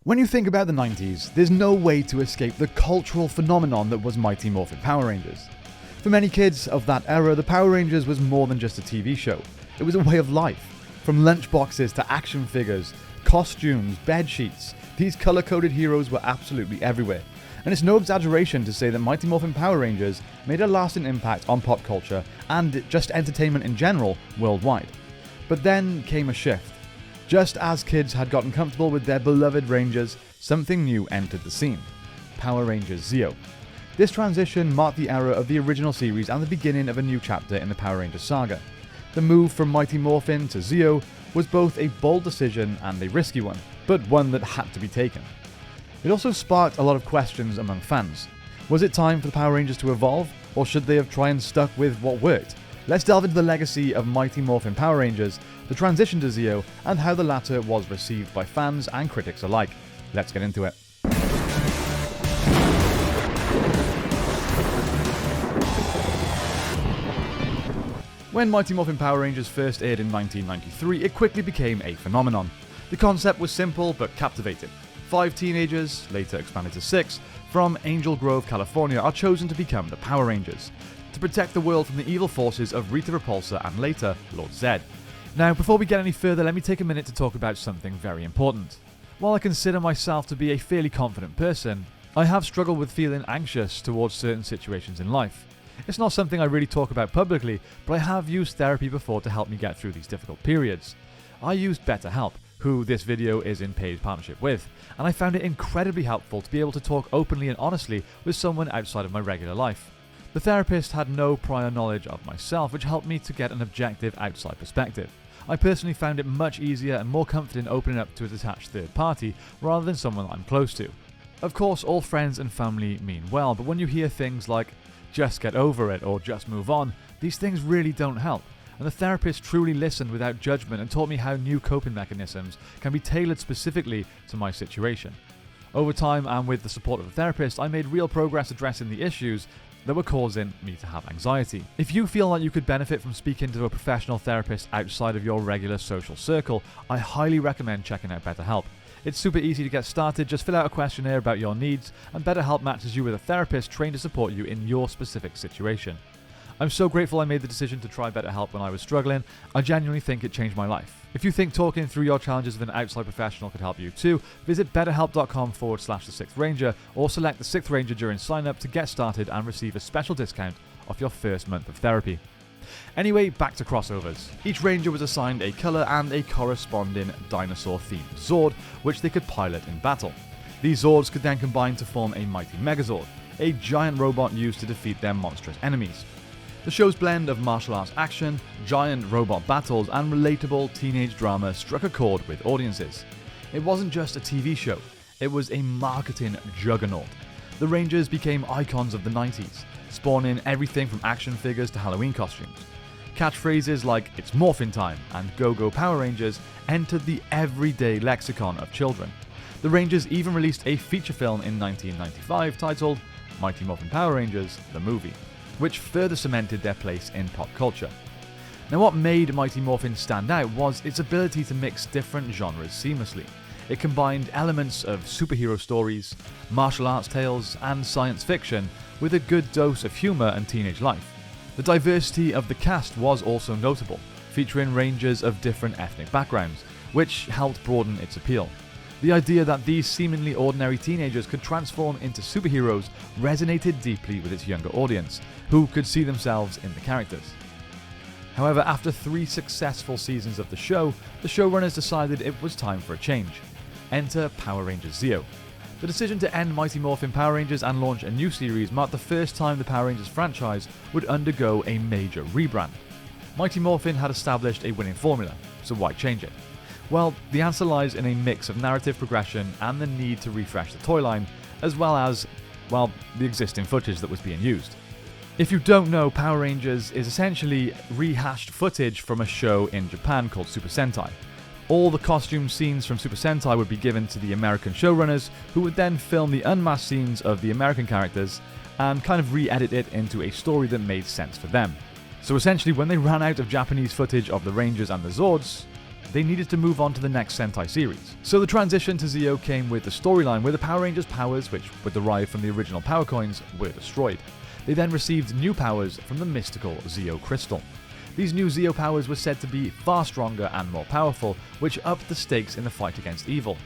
When you think about the 90s, there's no way to escape the cultural phenomenon that was Mighty Morphin Power Rangers. For many kids of that era, the Power Rangers was more than just a TV show. It was a way of life. From lunchboxes to action figures, costumes, bed sheets, these color-coded heroes were absolutely everywhere. And it's no exaggeration to say that Mighty Morphin Power Rangers made a lasting impact on pop culture and just entertainment in general worldwide. But then came a shift. Just as kids had gotten comfortable with their beloved Rangers, something new entered the scene: Power Rangers Zeo. This transition marked the era of the original series and the beginning of a new chapter in the Power Rangers saga. The move from Mighty Morphin to Zeo was both a bold decision and a risky one, but one that had to be taken. It also sparked a lot of questions among fans. Was it time for the Power Rangers to evolve, or should they have tried and stuck with what worked? Let's delve into the legacy of Mighty Morphin Power Rangers, the transition to Zeo, and how the latter was received by fans and critics alike. Let's get into it. When Mighty Morphin Power Rangers first aired in 1993, it quickly became a phenomenon. The concept was simple but captivating. 5 teenagers, later expanded to 6, from Angel Grove, California, are chosen to become the Power Rangers, to protect the world from the evil forces of Rita Repulsa and later Lord Zed. Now, before we get any further, let me take a minute to talk about something very important. While I consider myself to be a fairly confident person, I have struggled with feeling anxious towards certain situations in life. It's not something I really talk about publicly, but I have used therapy before to help me get through these difficult periods. I used BetterHelp, who this video is in paid partnership with, and I found it incredibly helpful to be able to talk openly and honestly with someone outside of my regular life. The therapist had no prior knowledge of myself, which helped me to get an objective outside perspective. I personally found it much easier and more confident opening up to a detached third party rather than someone I'm close to. Of course, all friends and family mean well, but when you hear things like, just get over it or just move on, these things really don't help. And the therapist truly listened without judgment and taught me how new coping mechanisms can be tailored specifically to my situation. Over time, and with the support of the therapist, I made real progress addressing the issues that were causing me to have anxiety. If you feel like you could benefit from speaking to a professional therapist outside of your regular social circle, I highly recommend checking out BetterHelp. It's super easy to get started. Just fill out a questionnaire about your needs, and BetterHelp matches you with a therapist trained to support you in your specific situation. I'm so grateful I made the decision to try BetterHelp when I was struggling. I genuinely think it changed my life. If you think talking through your challenges with an outside professional could help you too, visit betterhelp.com/the6th-ranger or select the 6th Ranger during sign up to get started and receive a special discount off your first month of therapy. Anyway, back to crossovers. Each Ranger was assigned a colour and a corresponding dinosaur-themed Zord, which they could pilot in battle. These Zords could then combine to form a mighty Megazord, a giant robot used to defeat their monstrous enemies. The show's blend of martial arts action, giant robot battles, and relatable teenage drama struck a chord with audiences. It wasn't just a TV show, it was a marketing juggernaut. The Rangers became icons of the 90s, spawning everything from action figures to Halloween costumes. Catchphrases like "It's Morphin Time" and "Go Go Power Rangers" entered the everyday lexicon of children. The Rangers even released a feature film in 1995 titled Mighty Morphin Power Rangers: The Movie, which further cemented their place in pop culture. Now, what made Mighty Morphin stand out was its ability to mix different genres seamlessly. It combined elements of superhero stories, martial arts tales, and science fiction with a good dose of humour and teenage life. The diversity of the cast was also notable, featuring Rangers of different ethnic backgrounds, which helped broaden its appeal. The idea that these seemingly ordinary teenagers could transform into superheroes resonated deeply with its younger audience, who could see themselves in the characters. However, after 3 successful seasons of the show, the showrunners decided it was time for a change. Enter Power Rangers Zeo. The decision to end Mighty Morphin Power Rangers and launch a new series marked the first time the Power Rangers franchise would undergo a major rebrand. Mighty Morphin had established a winning formula, so why change it? Well, the answer lies in a mix of narrative progression and the need to refresh the toy line, as well as, well, the existing footage that was being used. If you don't know, Power Rangers is essentially rehashed footage from a show in Japan called Super Sentai. All the costume scenes from Super Sentai would be given to the American showrunners, who would then film the unmasked scenes of the American characters and kind of re-edit it into a story that made sense for them. So essentially, when they ran out of Japanese footage of the Rangers and the Zords, they needed to move on to the next Sentai series. So the transition to Zeo came with the storyline where the Power Rangers' powers, which were derived from the original Power Coins, were destroyed. They then received new powers from the mystical Zeo Crystal. These new Zeo powers were said to be far stronger and more powerful, which upped the stakes in the fight against evil.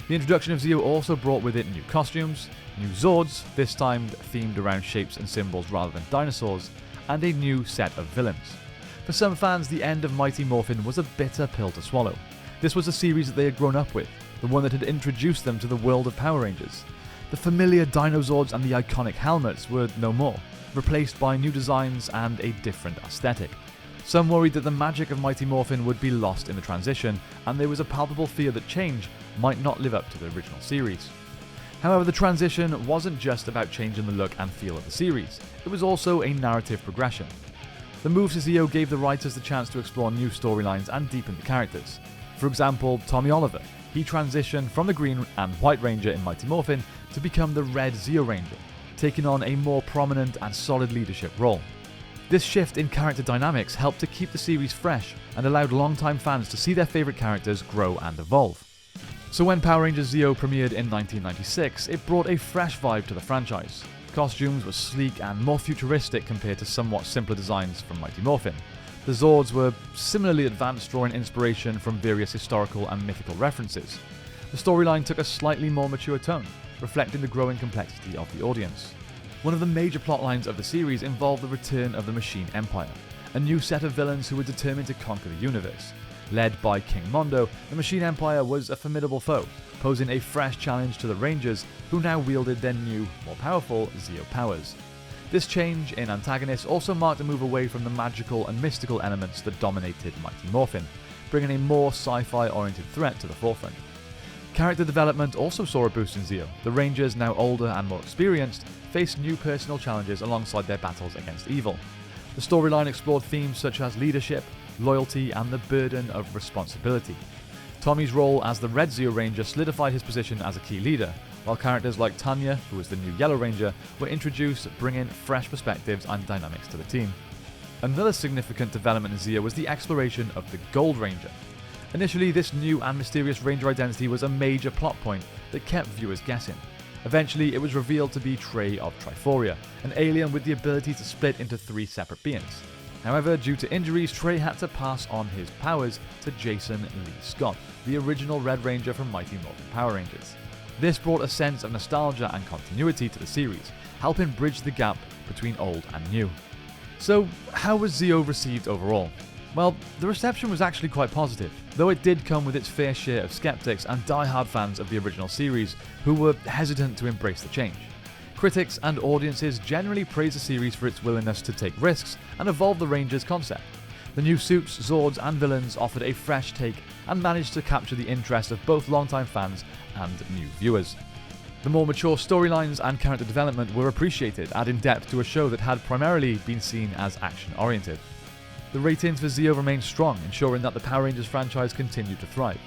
The introduction of Zeo also brought with it new costumes, new zords, this time themed around shapes and symbols rather than dinosaurs, and a new set of villains. For some fans, the end of Mighty Morphin was a bitter pill to swallow. This was a series that they had grown up with, the one that had introduced them to the world of Power Rangers. The familiar Dinozords and the iconic helmets were no more, replaced by new designs and a different aesthetic. Some worried that the magic of Mighty Morphin would be lost in the transition, and there was a palpable fear that change might not live up to the original series. However, the transition wasn't just about changing the look and feel of the series, it was also a narrative progression. The move to Zeo gave the writers the chance to explore new storylines and deepen the characters. For example, Tommy Oliver. He transitioned from the Green and White Ranger in Mighty Morphin to become the Red Zeo Ranger, taking on a more prominent and solid leadership role. This shift in character dynamics helped to keep the series fresh and allowed longtime fans to see their favourite characters grow and evolve. So when Power Rangers Zeo premiered in 1996, it brought a fresh vibe to the franchise. Costumes were sleek and more futuristic compared to somewhat simpler designs from Mighty Morphin. The Zords were similarly advanced, drawing inspiration from various historical and mythical references. The storyline took a slightly more mature tone, reflecting the growing complexity of the audience. One of the major plotlines of the series involved the return of the Machine Empire, a new set of villains who were determined to conquer the universe. Led by King Mondo, the Machine Empire was a formidable foe, posing a fresh challenge to the Rangers, who now wielded their new, more powerful Zeo powers. This change in antagonists also marked a move away from the magical and mystical elements that dominated Mighty Morphin, bringing a more sci-fi oriented threat to the forefront. Character development also saw a boost in Zeo. The Rangers, now older and more experienced, faced new personal challenges alongside their battles against evil. The storyline explored themes such as leadership, loyalty, and the burden of responsibility. Tommy's role as the Red Zeo Ranger solidified his position as a key leader, while characters like Tanya, who was the new Yellow Ranger, were introduced, bringing fresh perspectives and dynamics to the team. Another significant development in Zeo was the exploration of the Gold Ranger. Initially, this new and mysterious Ranger identity was a major plot point that kept viewers guessing. Eventually, it was revealed to be Trey of Triforia, an alien with the ability to split into 3 separate beings. However, due to injuries, Trey had to pass on his powers to Jason Lee Scott, the original Red Ranger from Mighty Morphin Power Rangers. This brought a sense of nostalgia and continuity to the series, helping bridge the gap between old and new. So, how was Zeo received overall? Well, the reception was actually quite positive, though it did come with its fair share of skeptics and die-hard fans of the original series who were hesitant to embrace the change. Critics and audiences generally praise the series for its willingness to take risks and evolve the Rangers concept. The new suits, Zords, and villains offered a fresh take and managed to capture the interest of both longtime fans and new viewers. The more mature storylines and character development were appreciated, adding depth to a show that had primarily been seen as action-oriented. The ratings for Zeo remained strong, ensuring that the Power Rangers franchise continued to thrive.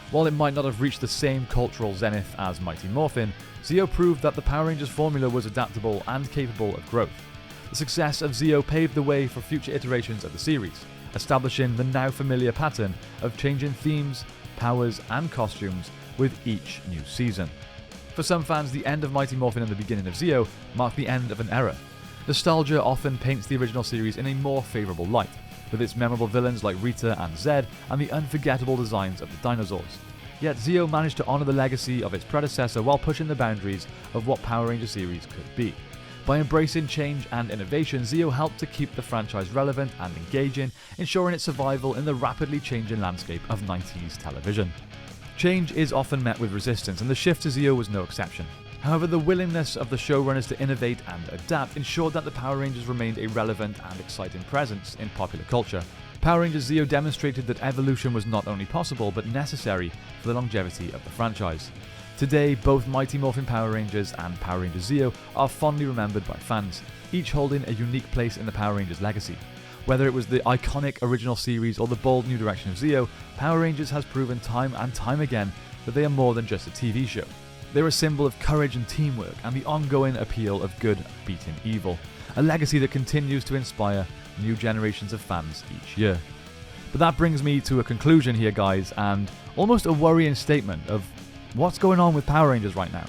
While it might not have reached the same cultural zenith as Mighty Morphin, Zeo proved that the Power Rangers formula was adaptable and capable of growth. The success of Zeo paved the way for future iterations of the series, establishing the now familiar pattern of changing themes, powers, and costumes with each new season. For some fans, the end of Mighty Morphin and the beginning of Zeo marked the end of an era. Nostalgia often paints the original series in a more favourable light, with its memorable villains like Rita and Zed and the unforgettable designs of the dinosaurs. Yet Zeo managed to honour the legacy of its predecessor while pushing the boundaries of what Power Ranger series could be. By embracing change and innovation, Zeo helped to keep the franchise relevant and engaging, ensuring its survival in the rapidly changing landscape of 90s television. Change is often met with resistance, and the shift to Zeo was no exception. However, the willingness of the showrunners to innovate and adapt ensured that the Power Rangers remained a relevant and exciting presence in popular culture. Power Rangers Zeo demonstrated that evolution was not only possible but necessary for the longevity of the franchise. Today, both Mighty Morphin Power Rangers and Power Rangers Zeo are fondly remembered by fans, each holding a unique place in the Power Rangers legacy. Whether it was the iconic original series or the bold new direction of Zeo, Power Rangers has proven time and time again that they are more than just a TV show. They're a symbol of courage and teamwork and the ongoing appeal of good beating evil, a legacy that continues to inspire new generations of fans each year. But that brings me to a conclusion here, guys, and almost a worrying statement of what's going on with Power Rangers right now.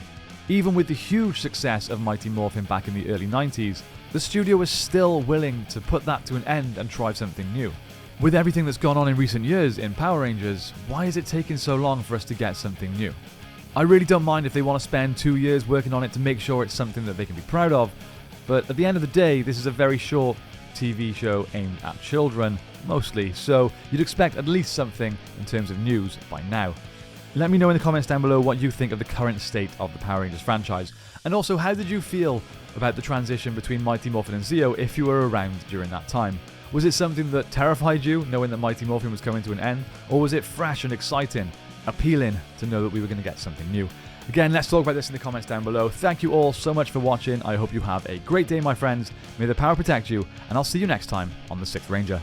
Even with the huge success of Mighty Morphin back in the early 90s, the studio was still willing to put that to an end and try something new. With everything that's gone on in recent years in Power Rangers, why is it taking so long for us to get something new? I really don't mind if they want to spend 2 years working on it to make sure it's something that they can be proud of, but at the end of the day, this is a very short TV show aimed at children, mostly, so you'd expect at least something in terms of news by now. Let me know in the comments down below what you think of the current state of the Power Rangers franchise, and also how did you feel about the transition between Mighty Morphin and Zeo if you were around during that time? Was it something that terrified you, knowing that Mighty Morphin was coming to an end, or was it fresh and exciting, appealing to know that we were going to get something new? Again, let's talk about this in the comments down below. Thank you all so much for watching. I hope you have a great day, my friends. May the power protect you, and I'll see you next time on The Sixth Ranger.